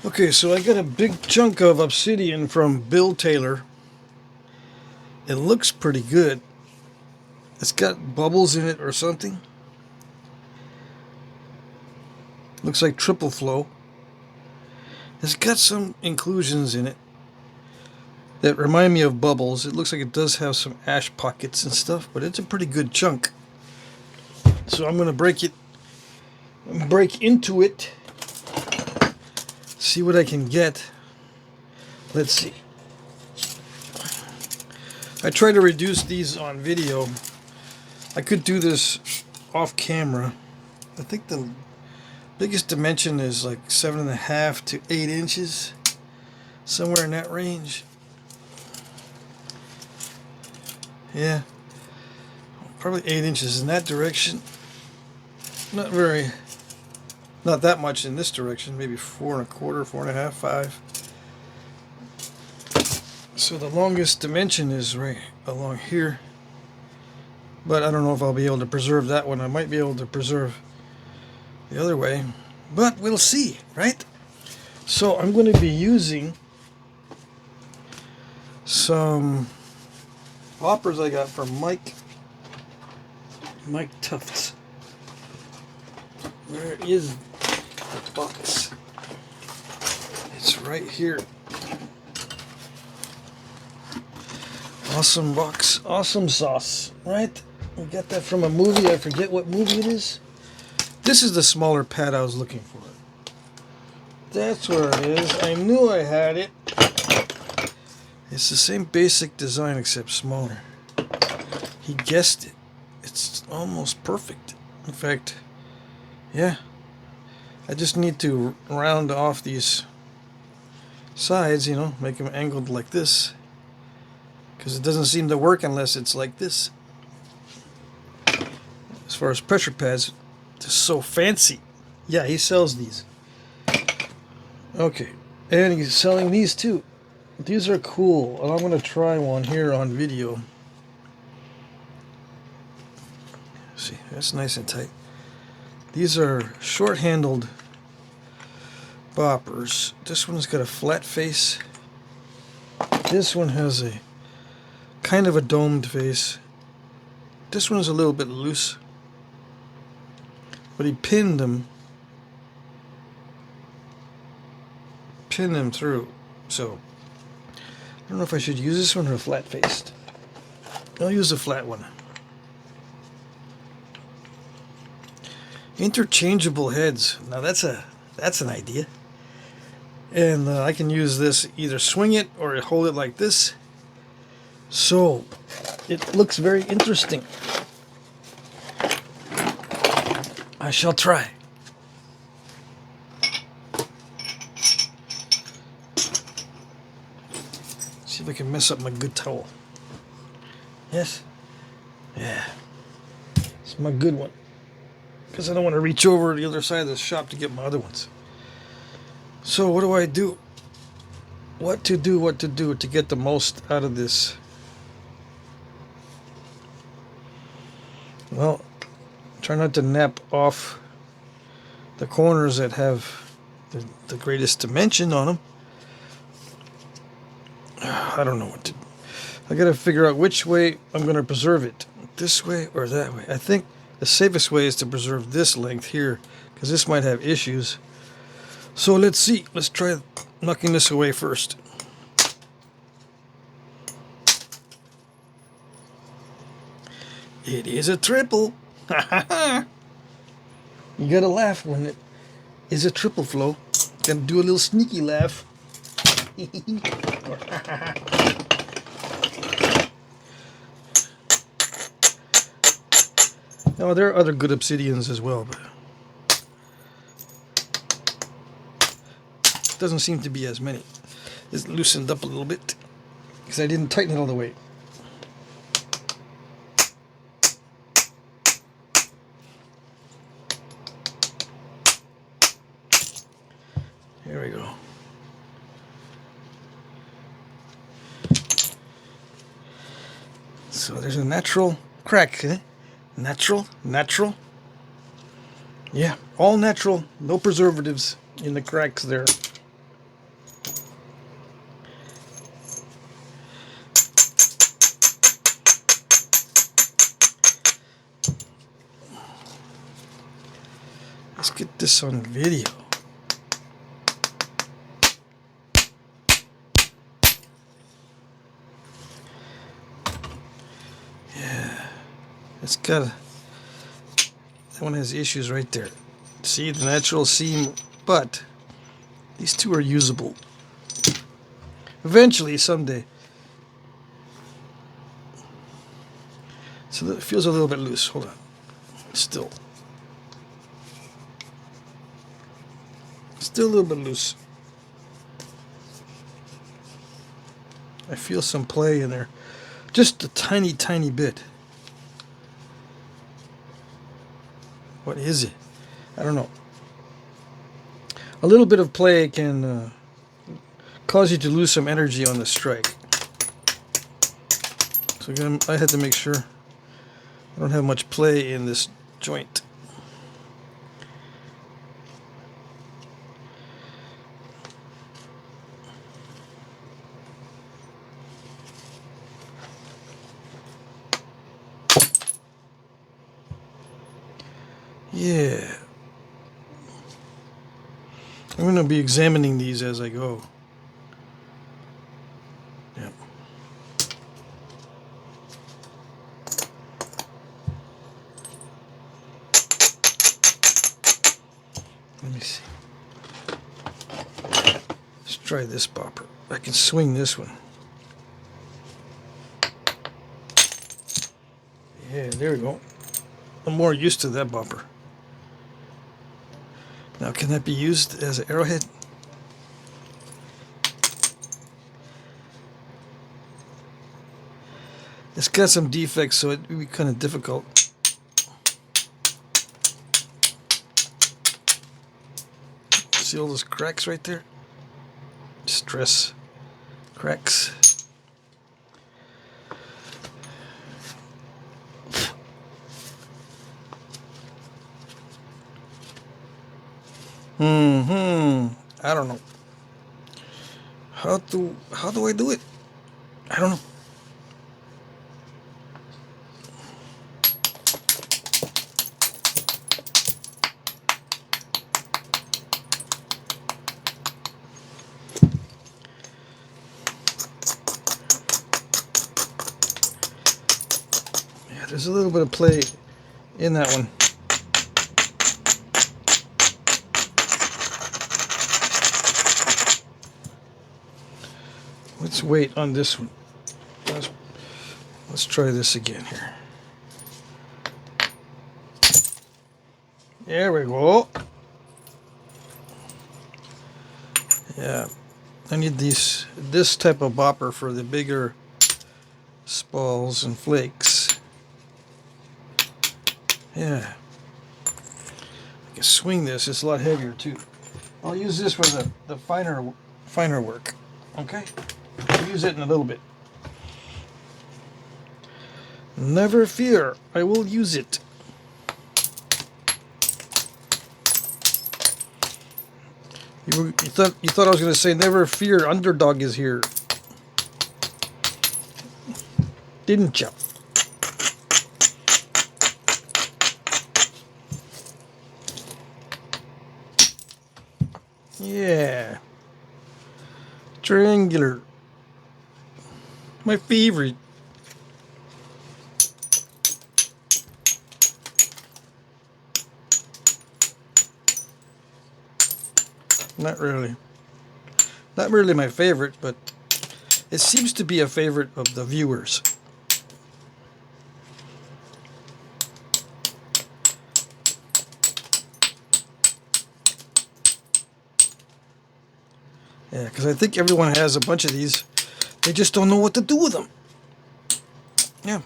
Okay, so I got a big chunk of obsidian from Bill Taylor. It looks pretty good. It's got bubbles in it or something. Looks like triple flow. It's got some inclusions in it that remind me of bubbles. It looks like it does have some ash pockets and stuff, but it's a pretty good chunk. So I'm going to break into it, see what I can get. Let's see. I try to reduce these on video. I could do this off camera. I think the biggest dimension is like 7.5 to 8 inches, somewhere in that range. Yeah, probably 8 inches in that direction. Not that much in this direction. Maybe 4.25, 4.5, 5. So the longest dimension is right along here. But I don't know if I'll be able to preserve that one. I might be able to preserve the other way, but we'll see, right? So I'm going to be using some poppers I got from Mike Tufts. Where is the box? It's right here. Awesome box, awesome sauce, right? We got that from a movie. I forget what movie it is. This is the smaller pad I was looking for. That's where it is. I knew I had it. It's the same basic design except smaller. He guessed it. It's almost perfect. In fact, yeah. I just need to round off these sides, make them angled like this. Because it doesn't seem to work unless it's like this. As far as pressure pads, it's so fancy. Yeah, he sells these. Okay, and he's selling these too. These are cool, and I'm going to try one here on video. See, that's nice and tight. These are short-handled boppers. This one's got a flat face. This one has a kind of a domed face. This one's a little bit loose, but he pinned them through. So I don't know if I should use this one or a flat faced. I'll use the flat one. Interchangeable heads. Now that's an idea. And I can use this, either swing it or hold it like this. So it looks very interesting. I shall try. See if I can mess up my good towel. Yes? Yeah. It's my good one. Because I don't want to reach over to the other side of the shop to get my other ones. So what do I do? What to do to get the most out of this? Well, try not to nap off the corners that have the greatest dimension on them. I don't know what to do. I gotta figure out which way I'm gonna preserve it. This way or that way. I think the safest way is to preserve this length here, because this might have issues. So let's see. Let's try knocking this away first. It is a triple. You gotta laugh when it is a triple flow. Gotta do a little sneaky laugh. Now there are other good obsidians as well, but doesn't seem to be as many. It's loosened up a little bit because I didn't tighten it all the way. Here we go. So there's a natural crack, eh? Natural. Yeah, all natural, no preservatives in the cracks there. this on video. Yeah, it's got a, that one has issues right there. See the natural seam, but these two are usable. Eventually, someday. So it feels a little bit loose. Hold on. Still a little bit loose. I feel some play in there. Just a tiny, tiny bit. What is it? I don't know. A little bit of play can cause you to lose some energy on the strike. So again, I had to make sure I don't have much play in this joint. Yeah. I'm going to be examining these as I go. Yep. Let me see. Let's try this bopper. I can swing this one. Yeah, there we go. I'm more used to that bopper. Now, can that be used as an arrowhead? It's got some defects, so it would be kind of difficult. See all those cracks right there? Stress cracks. I don't know. How do I do it? I don't know. Yeah, there's a little bit of play in that one. Let's wait on this one. Let's try this again here. There we go. Yeah, I need this type of bopper for the bigger spalls and flakes. Yeah, I can swing this. It's a lot heavier too. I'll use this for the finer work. Okay. I'll use it in a little bit. Never fear, I will use it. You thought I was going to say never fear, underdog is here. Didn't you? Yeah. Triangular. My favorite. Not really. Not really my favorite, but it seems to be a favorite of the viewers. Yeah, because I think everyone has a bunch of these. They just don't know what to do with them. Yeah.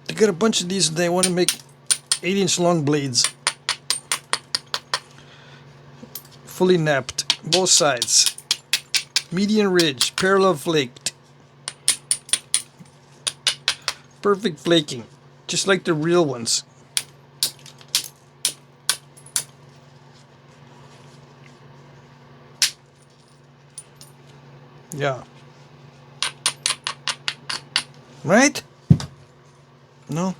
They got a bunch of these and they want to make 8-inch long blades. Fully napped, both sides. Median ridge, parallel flaked. Perfect flaking, just like the real ones. Yeah. Right? No?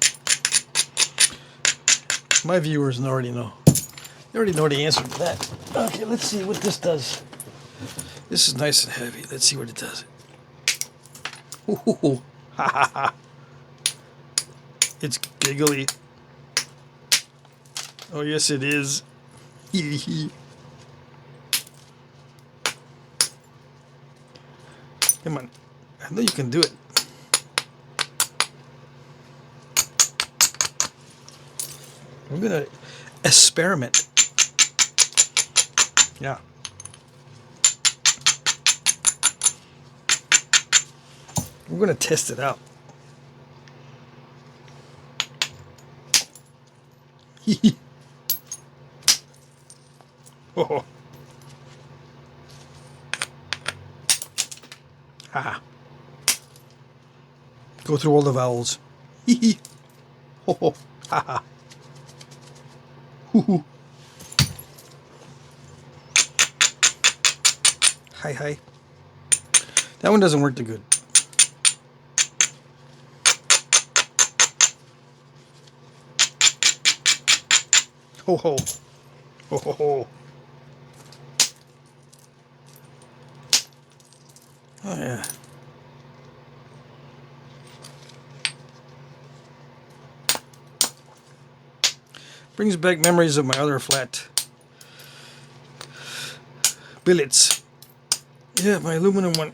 My viewers already know. They already know the answer to that. Okay, let's see what this does. This is nice and heavy. Let's see what it does. Ooh, ha ha ha. It's giggly. Oh, yes, it is. Come on. I know you can do it. I'm going to experiment. Yeah. We're going to test it out. Oh. Ha. Go through all the vowels. Oh. Ha ha. Hoo-hoo. Hi, hi. That one doesn't work too good. Ho, ho. Ho, ho, ho. Oh, yeah. Brings back memories of my other flat billets. Yeah, my aluminum one.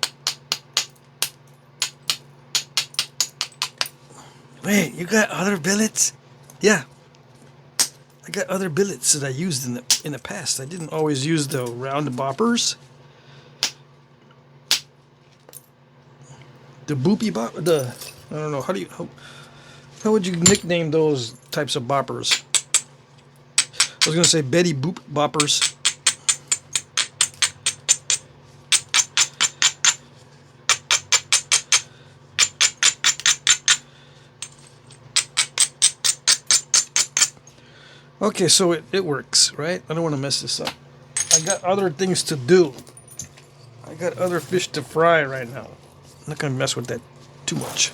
Wait, you got other billets? Yeah. I got other billets that I used in the past. I didn't always use the round boppers. The boopy bop, I don't know, how would you nickname those types of boppers? I was gonna say Betty Boop boppers. Okay, so it works, right? I don't want to mess this up. I got other things to do. I got other fish to fry right now. I'm not gonna mess with that too much.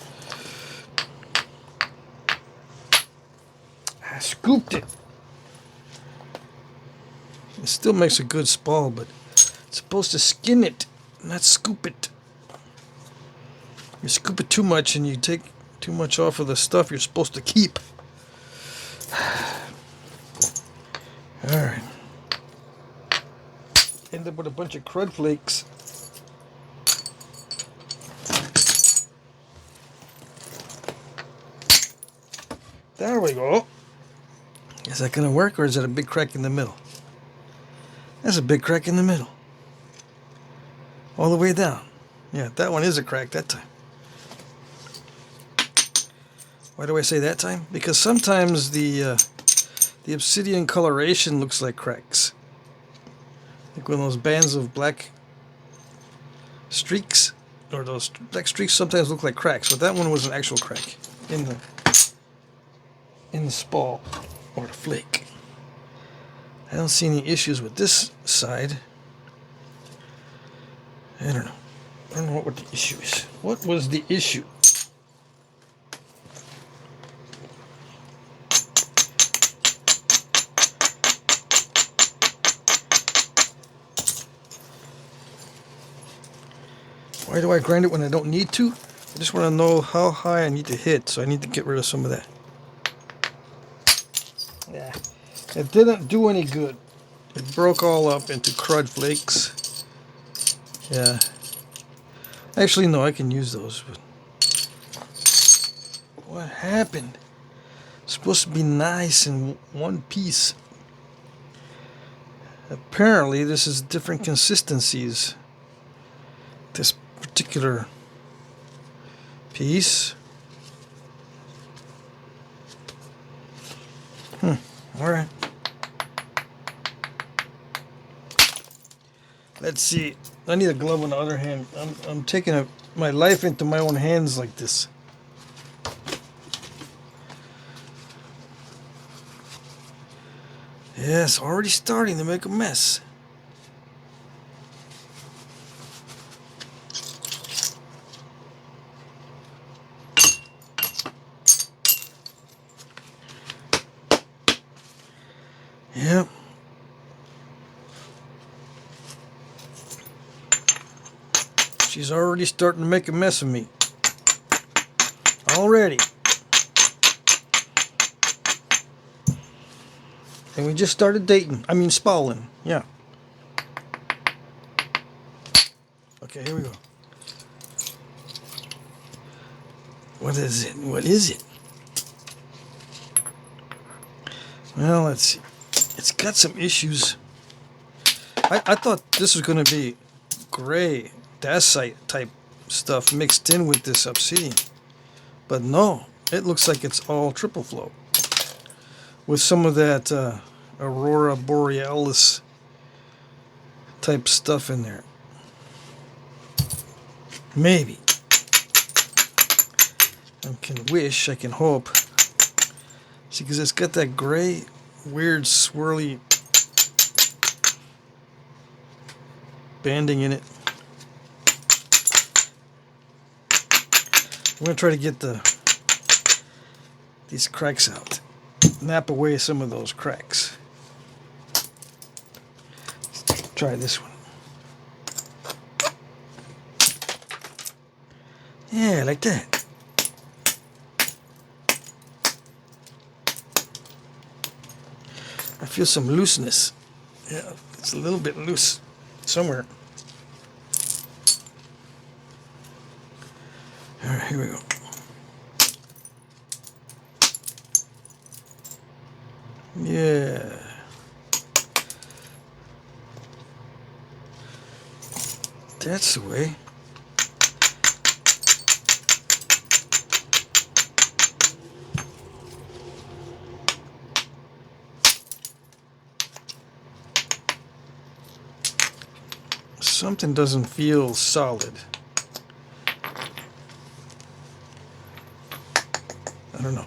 I scooped it. It still makes a good spall, but it's supposed to skin it, not scoop it. You scoop it too much and you take too much off of the stuff you're supposed to keep. Alright. End up with a bunch of crud flakes. There we go. Is that going to work, or is that a big crack in the middle? That's a big crack in the middle. All the way down. Yeah, that one is a crack that time. Why do I say that time? Because sometimes the obsidian coloration looks like cracks. Like when those bands of black streaks, or those black streaks sometimes look like cracks, but that one was an actual crack in the spall or the flake. I don't see any issues with this side. I don't know. I don't know what the issue is. What was the issue? Why do I grind it when I don't need to? I just want to know how high I need to hit, so I need to get rid of some of that. Yeah, it didn't do any good. It broke all up into crud flakes. Yeah. Actually, no, I can use those. But what happened? It's supposed to be nice in one piece. Apparently, this is different consistencies. This particular piece. Alright. Let's see. I need a glove on the other hand. I'm taking my life into my own hands like this. Yes, already starting to make a mess. Yep. She's already starting to make a mess of me. Already. And we just started dating. I mean, spalling. Yeah. Okay, here we go. What is it? What is it? Well, let's see. It's got some issues. I thought this was going to be gray, Dacite type stuff mixed in with this Obsidian. But no, it looks like it's all triple flow. With some of that Aurora Borealis type stuff in there. Maybe. I can wish, I can hope. See, because it's got that gray, weird, swirly banding in it. I'm going to try to get these cracks out. Nap away some of those cracks. Let's try this one. Yeah, like that. I feel some looseness. Yeah, it's a little bit loose somewhere. All right, here we go. Yeah. That's the way. Something doesn't feel solid. I don't know.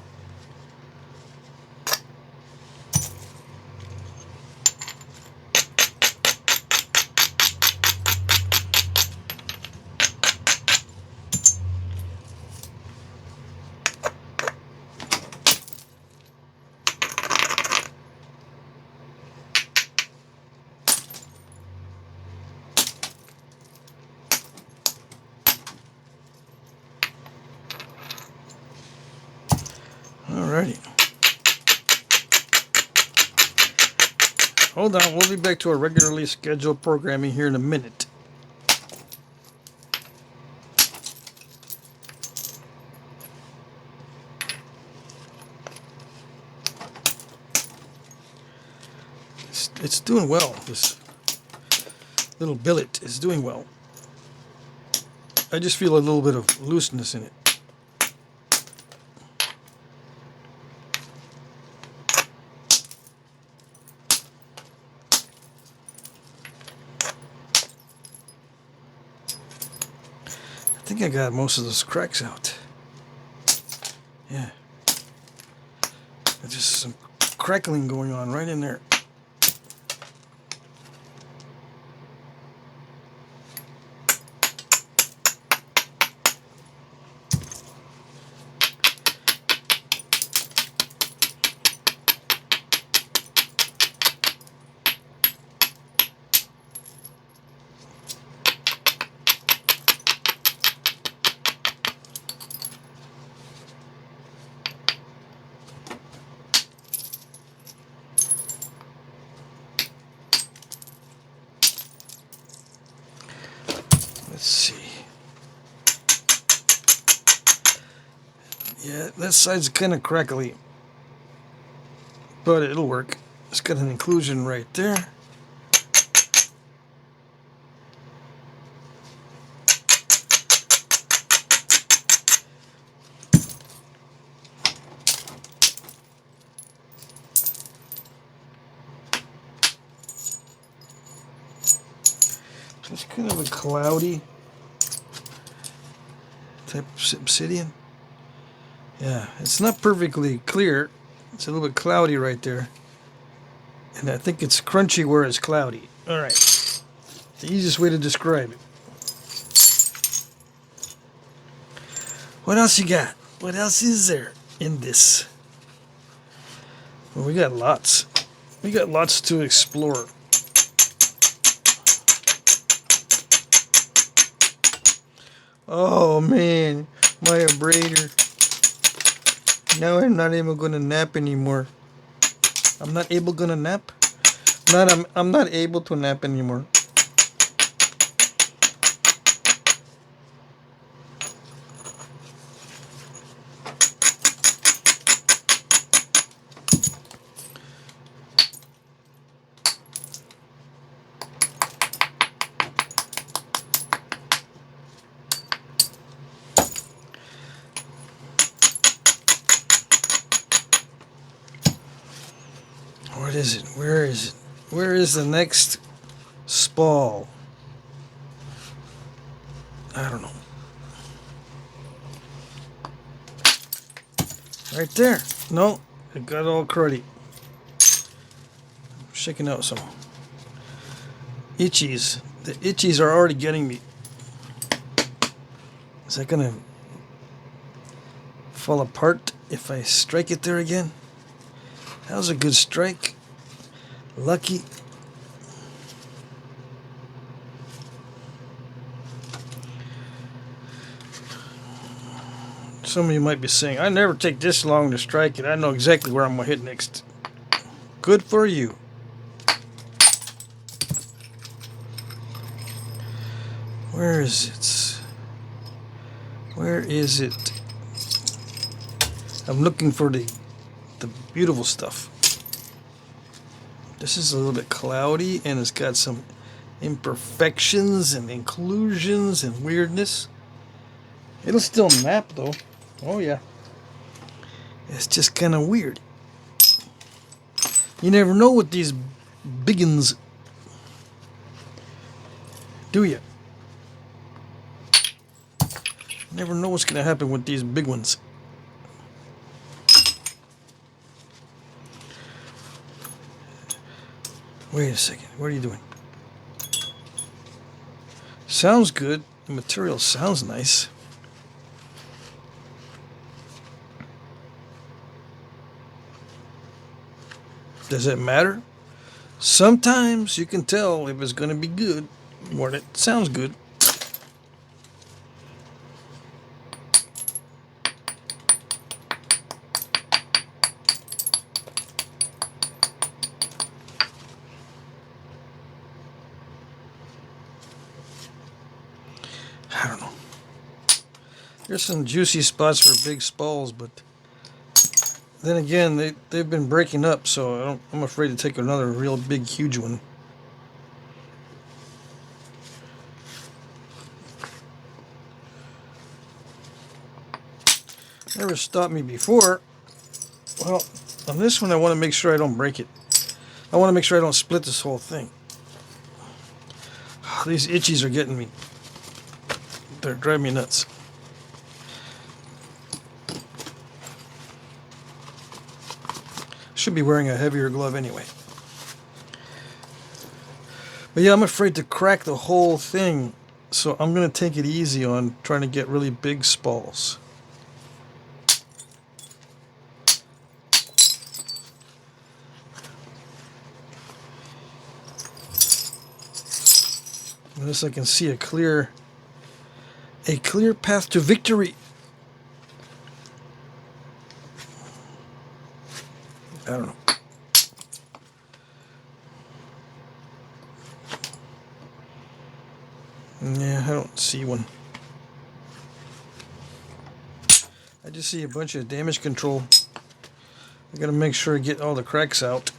Alrighty. Hold on, we'll be back to our regularly scheduled programming here in a minute. It's doing well. This little billet is doing well. I just feel a little bit of looseness in it. I think I got most of those cracks out. Yeah. There's just some crackling going on right in there. Let's see. Yeah, that side's kind of crackly, but it'll work. It's got an inclusion right there. So it's kind of a cloudy type of obsidian. Yeah, it's not perfectly clear. It's a little bit cloudy right there. And I think it's crunchy where it's cloudy. Alright. The easiest way to describe it. What else you got? What else is there in this? Well, we got lots. We got lots to explore. Oh man, my Abrader. Now I'm not even gonna nap anymore. I'm not able gonna nap. I'm not able to nap anymore. What is it? Where is it? Where is the next spall? I don't know. Right there. No, it got all cruddy. I'm shaking out some itchies. The itchies are already getting me. Is that gonna fall apart if I strike it there again? That was a good strike. Lucky. Some of you might be saying, I never take this long to strike it. I know exactly where I'm going to hit next. Good for you. Where is it? Where is it? I'm looking for the beautiful stuff. This is a little bit cloudy and it's got some imperfections and inclusions and weirdness. It'll still nap though. Oh yeah. It's just kind of weird. You never know with these biggins, do you? Never know what's going to happen with these big ones. Wait a second. What are you doing? Sounds good. The material sounds nice. Does it matter? Sometimes you can tell if it's going to be good when it sounds good. I don't know. There's some juicy spots for big spalls, but then again, they've been breaking up, so I'm afraid to take another real big, huge one. Never stopped me before. Well, on this one, I want to make sure I don't break it. I want to make sure I don't split this whole thing. These itchies are getting me. They're driving me nuts. Should be wearing a heavier glove anyway. But yeah, I'm afraid to crack the whole thing, so I'm going to take it easy on trying to get really big spalls. Unless I can see a clear path to victory. I don't know. Yeah, I don't see one. I just see a bunch of damage control. I gotta make sure I get all the cracks out.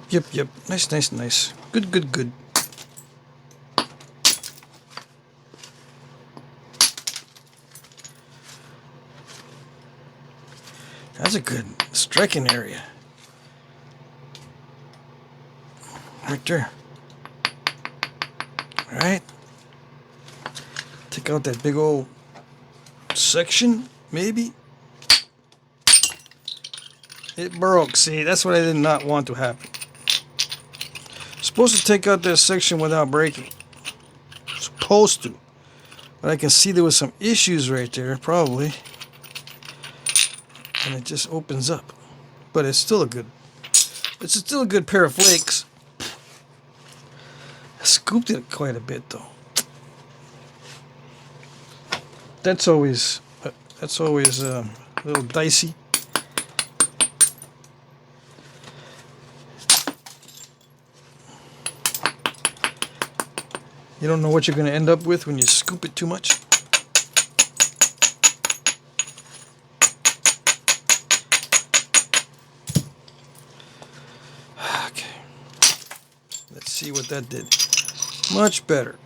Yep. Nice. Good. That's a good striking area. right there. All right. Take out that big old section, maybe. It broke. See, that's what I did not want to happen. Supposed to take out that section without breaking. Supposed to. But I can see there was some issues right there, probably. And it just opens up. But it's still a good pair of flakes. I scooped it quite a bit though. That's always a little dicey. You don't know what you're going to end up with when you scoop it too much. Okay. Let's see what that did. Much better.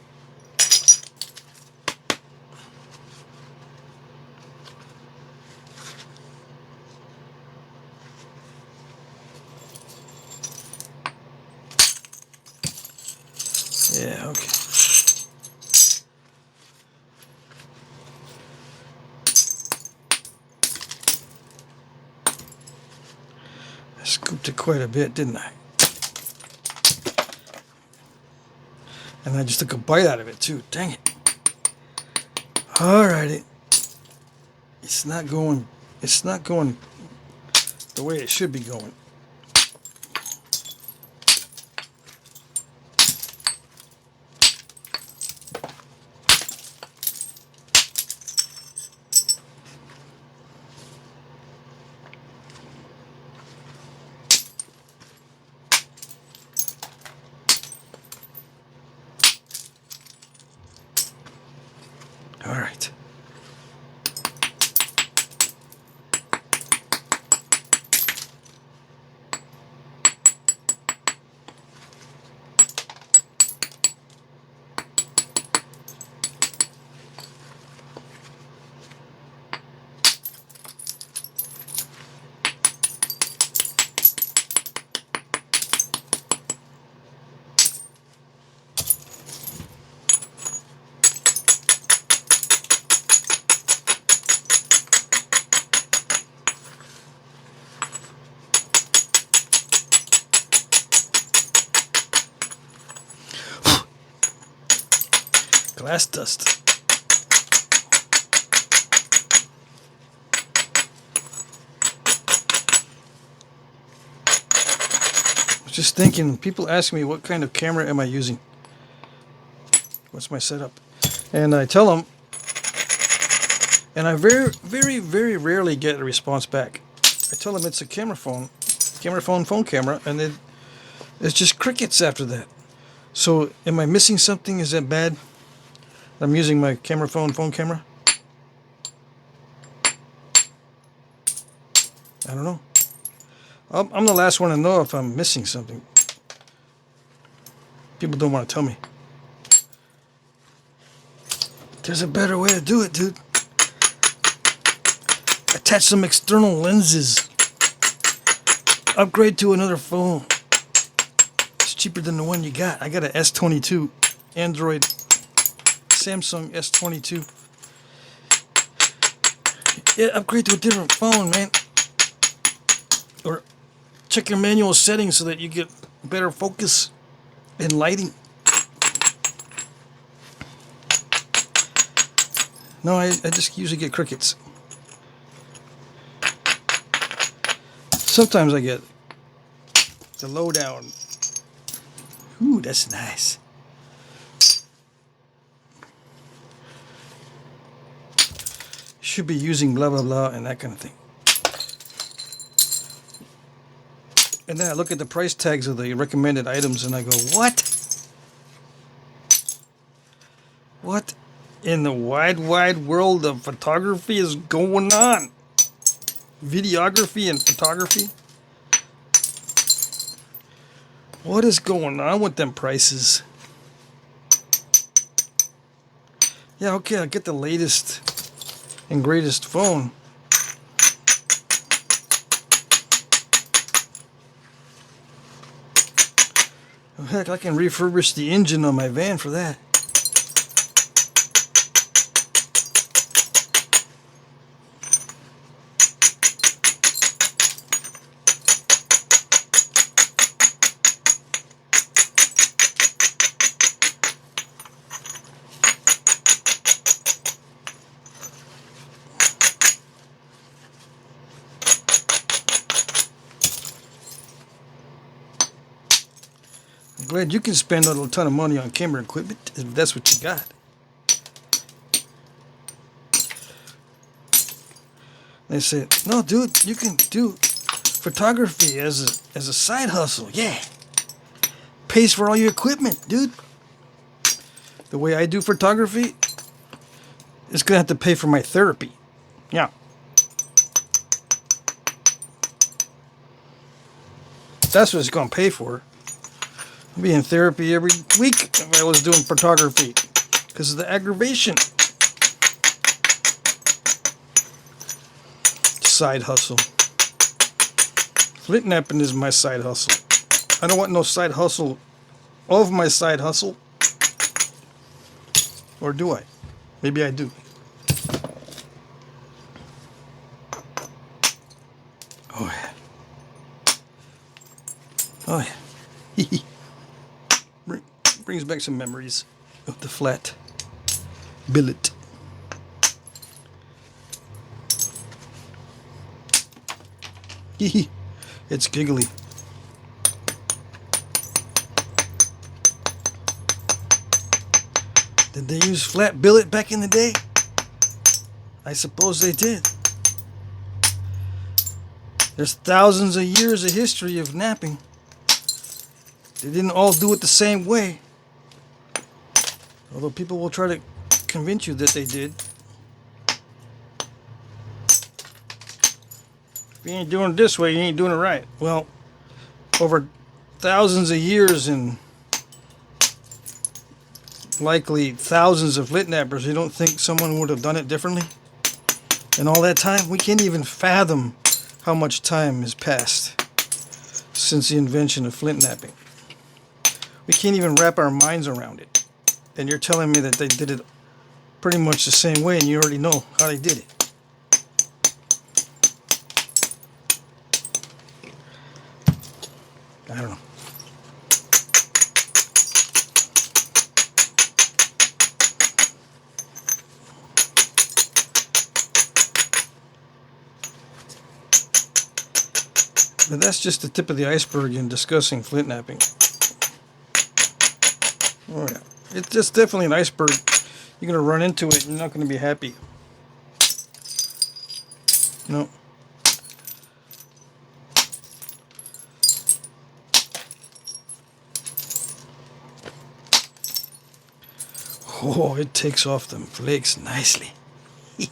Yeah, okay. I scooped it quite a bit, didn't I? And I just took a bite out of it too. Dang it. Alrighty. It's not going the way it should be going. All right. Glass dust. I was just thinking, people ask me what kind of camera am I using? What's my setup? And I tell them, and I very, very, very rarely get a response back. I tell them it's a phone camera, and it's just crickets after that. So am I missing something? Is that bad? I'm using my phone camera. I don't know. I'm the last one to know if I'm missing something. People don't want to tell me. There's a better way to do it, dude. Attach some external lenses. Upgrade to another phone. It's cheaper than the one you got. I got an S22 Android. Samsung S22. Yeah, upgrade to a different phone, man. Or check your manual settings so that you get better focus and lighting. No, I just usually get crickets. Sometimes I get the lowdown. Ooh, that's nice. Should be using blah blah blah and that kind of thing. And then I look at the price tags of the recommended items and I go, what? What in the wide world of photography is going on? Videography and photography? What is going on with them prices? Yeah, okay, I'll get the latest and greatest phone. Oh, heck, I can refurbish the engine on my van for that. I'm glad you can spend a ton of money on camera equipment if that's what you got. They said, no, dude, you can do photography as a side hustle. Yeah. Pays for all your equipment, dude. The way I do photography, it's going to have to pay for my therapy. Yeah. That's what it's going to pay for. I'd be in therapy every week if I was doing photography because of the aggravation. Side hustle. Flintknapping is my side hustle. I don't want no side hustle of my side hustle. Or do I? Maybe I do. Oh yeah. Oh yeah. Brings back some memories of the flat billet. It's giggly. Did they use flat billet back in the day? I suppose they did. There's thousands of years of history of knapping. They didn't all do it the same way. Although people will try to convince you that they did. If you ain't doing it this way, you ain't doing it right. Well, over thousands of years and likely thousands of Flintknappers, you don't think someone would have done it differently? In all that time, we can't even fathom how much time has passed since the invention of Flintknapping. We can't even wrap our minds around it. And you're telling me that they did it pretty much the same way, and you already know how they did it. I don't know. But that's just the tip of the iceberg in discussing Flintknapping. Oh yeah. It's just definitely an iceberg. You're going to run into it and you're not going to be happy. No. Oh, it takes off them flakes nicely. Yeah.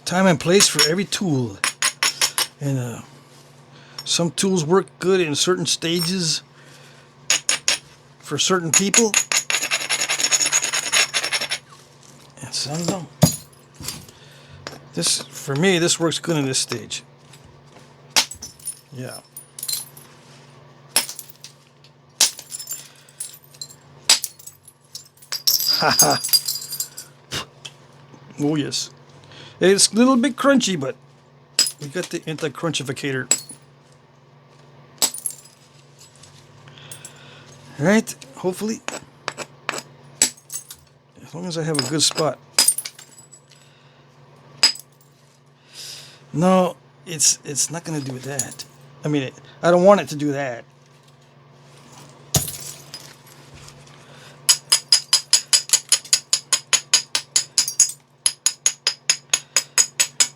Time and place for every tool, and some tools work good in certain stages for certain people, and some don't. This, for me, this works good in this stage. Yeah. Haha. Oh yes. It's a little bit crunchy, but we got the anti-crunchificator. Right? Hopefully. As long as I have a good spot. No, it's not going to do that. I mean, I don't want it to do that.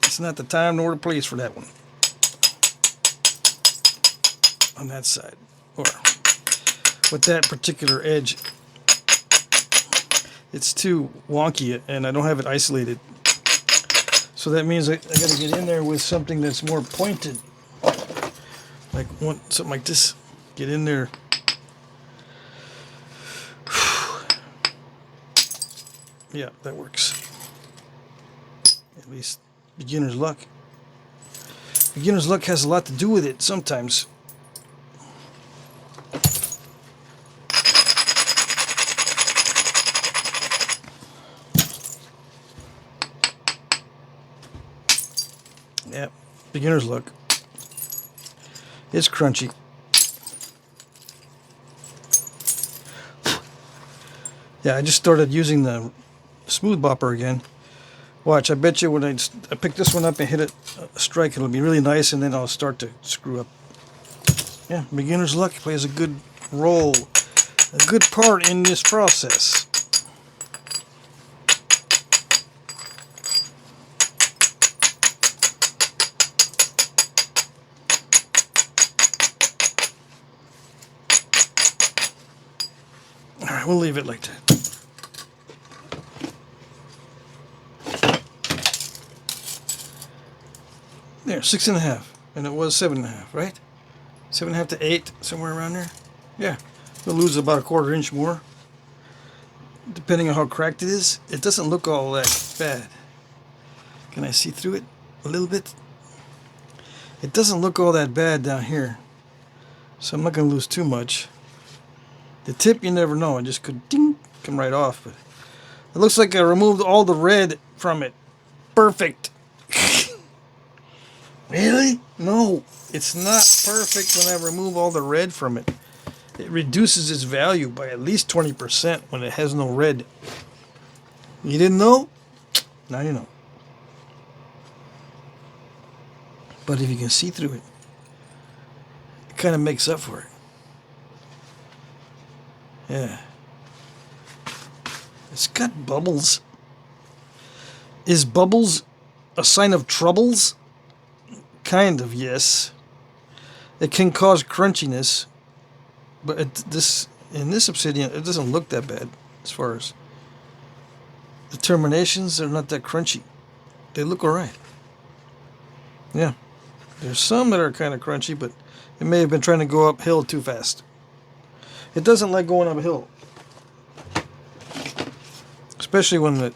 It's not the time nor the place for that one. On that side. Or with that particular edge. It's too wonky and I don't have it isolated. So that means I got to get in there with something that's more pointed. Like something like this. Get in there Yeah, that works. At least beginner's luck. Beginner's luck has a lot to do with it sometimes. Yeah, beginner's luck. It's crunchy. Yeah, I just started using the smooth bopper again. Watch, I bet you when I pick this one up and hit it a strike, it'll be really nice, and then I'll start to screw up. Yeah, beginner's luck plays a good role, a good part in this process. Alright, we'll leave it like that. There, 6.5, and it was 7.5, right? 7.5 to 8, somewhere around there. Yeah, we'll lose about a 1/4 inch more, depending on how cracked it is. It doesn't look all that bad. Can I see through it a little bit? It doesn't look all that bad down here, so I'm not going to lose too much. The tip, you never know. It just could ding, come right off. But it looks like I removed all the red from it. Perfect. Really? No, it's not perfect when I remove all the red from it. It reduces its value by at least 20% when it has no red. You didn't know? Now you know. But if you can see through it, it kind of makes up for it. Yeah. It's got bubbles. Is bubbles a sign of troubles? Kind of, yes. It can cause crunchiness, but in this obsidian, it doesn't look that bad as far as the terminations. They're not that crunchy. They look alright. Yeah. There's some that are kind of crunchy, but it may have been trying to go uphill too fast. It doesn't like going uphill, especially when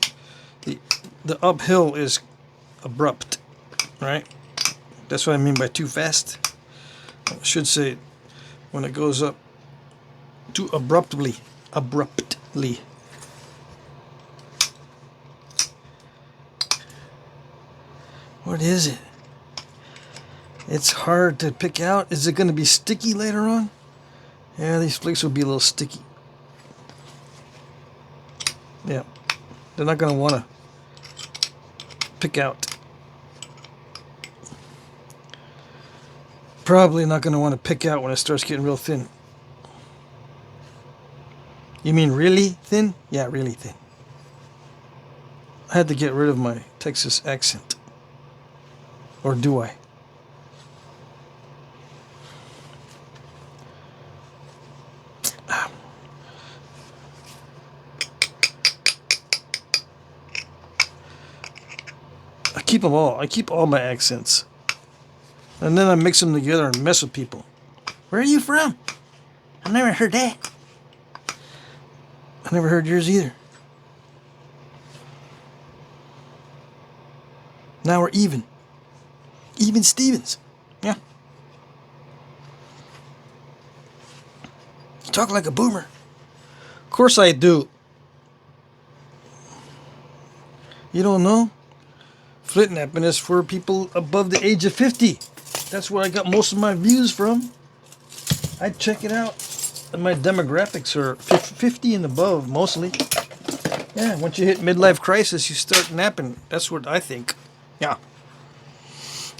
the uphill is abrupt, right? That's what I mean by too fast. I should say when it goes up too abruptly. What is it? It's hard to pick out. Is it going to be sticky later on? Yeah, these flakes will be a little sticky. Yeah, they're not going to want to pick out. Probably not going to want to pick out when it starts getting real thin. You mean really thin? Yeah, really thin. I had to get rid of my Texas accent. Or do I? I keep them all. I keep all my accents. And then I mix them together and mess with people. Where are you from? I never heard that. I never heard yours either. Now we're even. Even Stevens. Yeah. You talk like a boomer. Of course I do. You don't know? Flintknapping is for people above the age of 50. That's where I got most of my views from. I check it out. And my demographics are 50 and above, mostly. Yeah, once you hit midlife crisis, you start napping. That's what I think. Yeah.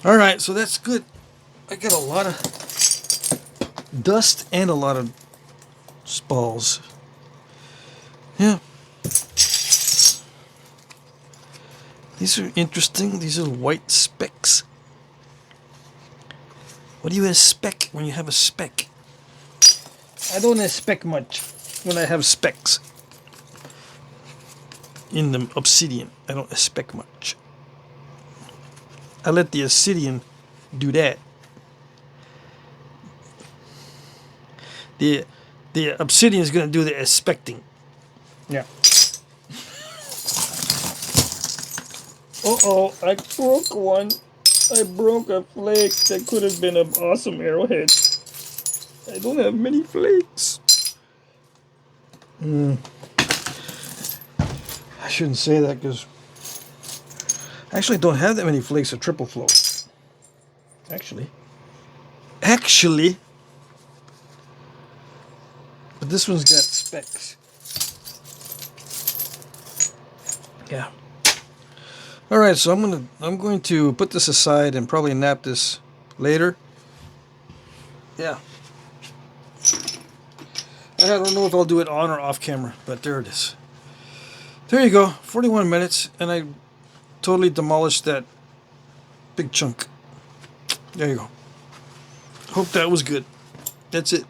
Alright, so that's good. I got a lot of dust and a lot of spalls. Yeah. These are interesting. These are white specks. What do you expect when you have a speck? I don't expect much when I have specks. In the obsidian, I don't expect much. I let the obsidian do that. The obsidian is going to do the expecting. Yeah. Uh-oh, I broke one. I broke a flake that could have been an awesome arrowhead. I don't have many flakes. I shouldn't say that because I actually don't have that many flakes of triple float. Actually. But this one's got specks. Yeah. All right, so I'm going to put this aside and probably nap this later. Yeah. I don't know if I'll do it on or off camera, but there it is. There you go, 41 minutes, and I totally demolished that big chunk. There you go. Hope that was good. That's it.